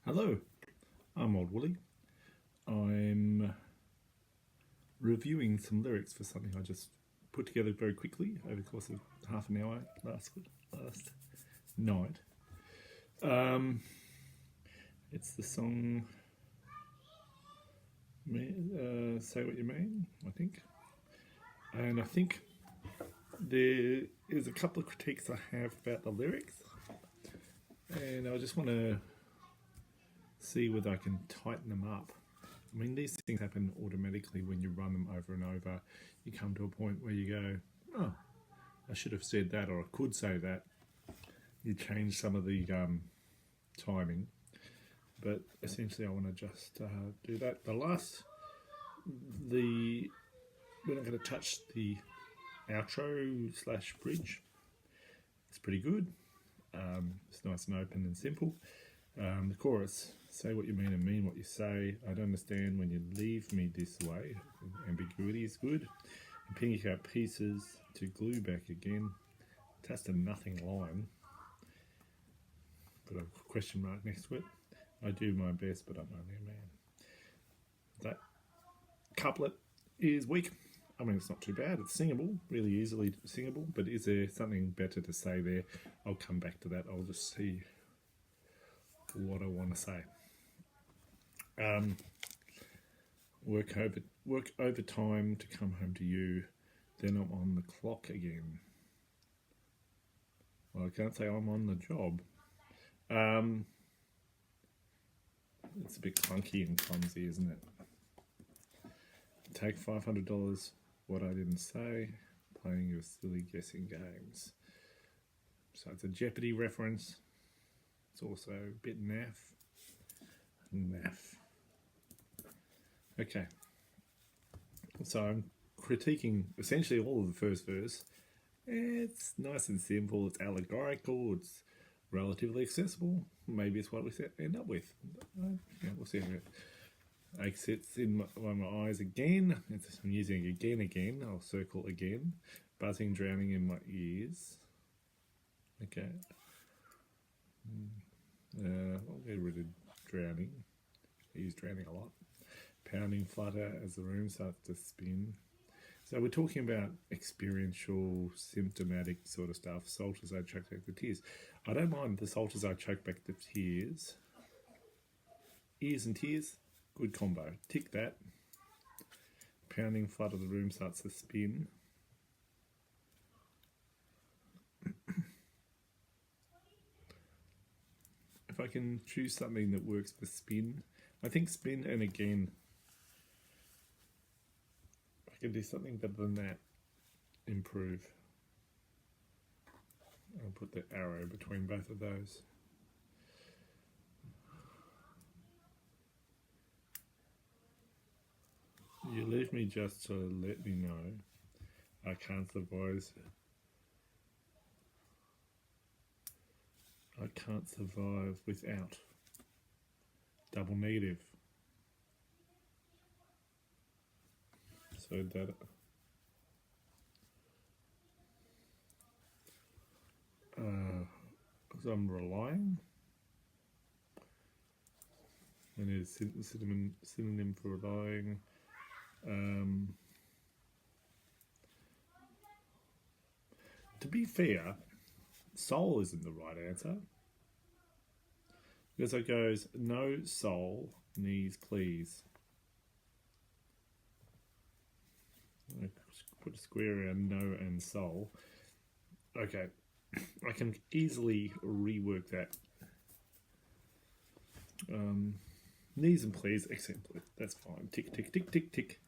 Hello, I'm old Wooley. I'm reviewing some lyrics for something I just put together very quickly over the course of half an hour last night. It's the song Say What You Mean, I think. And I think there is a couple of critiques I have about the lyrics. And I just want to see whether I can tighten them up. I mean, these things happen automatically when you run them over and over. You come to a point where you go, oh, I should have said that, or I could say that. You change some of the timing. But essentially I want to just do that. We're not going to touch the outro / bridge. It's pretty good. It's nice and open and simple. The chorus, say what you mean and mean what you say. I don't understand when you leave me this way. Ambiguity is good. And picking out pieces to glue back again. That's a nothing line. Put a question mark next to it. I do my best, but I'm only a man. That couplet is weak. I mean, it's not too bad. It's singable, really easily singable. But is there something better to say there? I'll come back to that. I'll just see what I want to say. Work overtime to come home to you. Then I'm on the clock again. Well, I can't say I'm on the job. It's a bit clunky and clumsy, isn't it? Take $500, what I didn't say, playing your silly guessing games. So it's a Jeopardy reference. It's also a bit naff. Okay. So I'm critiquing essentially all of the first verse. It's nice and simple, it's allegorical, it's relatively accessible. Maybe it's what we end up with. We'll see how it exits in my eyes again. I'm using again. I'll circle again. Buzzing, drowning in my ears. Okay. I'll get rid of drowning. I use drowning a lot. Pounding flutter as the room starts to spin. So we're talking about experiential, symptomatic sort of stuff. Salt as I choke back the tears. I don't mind the salt as I choke back the tears. Ears and tears, good combo. Tick that. Pounding flutter, the room starts to spin. If I can choose something that works for spin, I think spin and again. If I can do something better than that, improve. I'll put the arrow between both of those. You leave me just to let me know I can't survive. I can't survive without. Double negative. So that so I'm relying. And it's synonym for relying. To be fair, soul isn't the right answer. Because it goes, no soul, knees please. I put a square around no and soul. Okay, I can easily rework that. Knees and please, excellent. That's fine. Tick, tick, tick, tick, tick.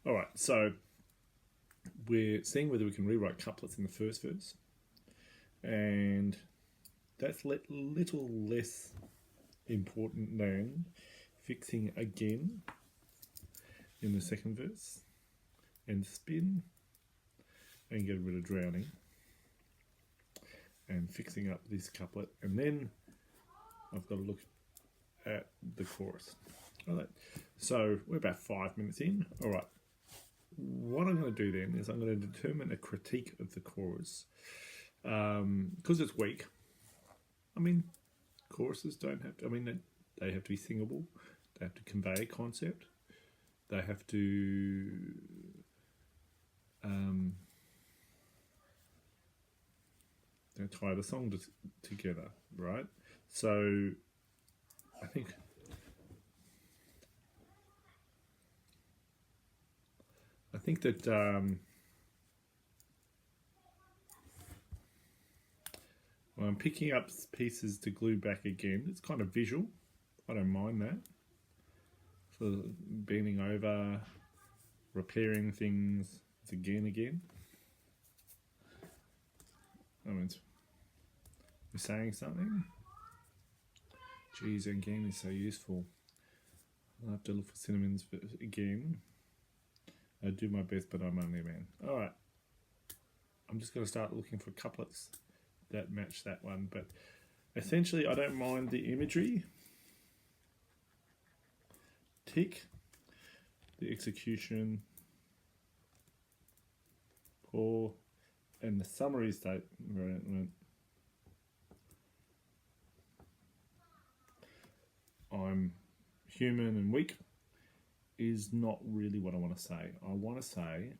All right, so we're seeing whether we can rewrite couplets in the first verse. And that's little less important than fixing again in the second verse and spin and get rid of drowning and fixing up this couplet, and then I've got to look at the chorus. All right, so we're about 5 minutes in. All right, what I'm going to do then is I'm going to determine a critique of the chorus because it's weak. I mean, choruses don't have to, They have to be singable. They have to convey a concept. They have to tie the song together, right? So I think that when I'm picking up pieces to glue back again, it's kind of visual. I don't mind that. So bending over, repairing things again. I mean, we're saying something. Geez, again is so useful. I'll have to look for synonyms again. I do my best, but I'm only a man. All right. I'm just going to start looking for couplets that match that one. But essentially, I don't mind the imagery. Tick. The execution. Poor. And the summary statement. I'm human and weak is not really what I want to say. I want to say,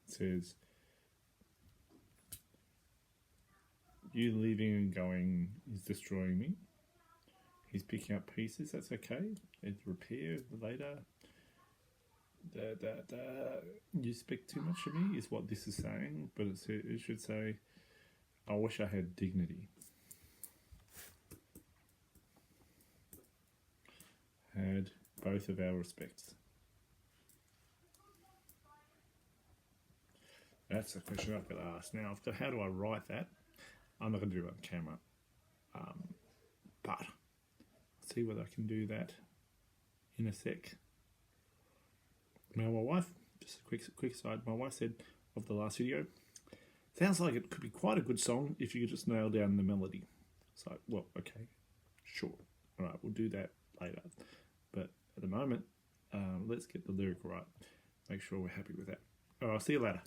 it says, you leaving and going is destroying me. He's picking up pieces, that's okay. It's repair later. You expect too much of me is what this is saying, but it should say, I wish I had dignity. Had both of our respects. That's the question I've got to ask. Now, I've got, how do I write that? I'm not going to do it on camera. But I'll see whether I can do that in a sec. Now, my wife, just a quick side, my wife said of the last video, sounds like it could be quite a good song if you could just nail down the melody. So, well, okay, sure. All right, we'll do that later. But at the moment, let's get the lyric right. Make sure we're happy with that. All right, I'll see you later.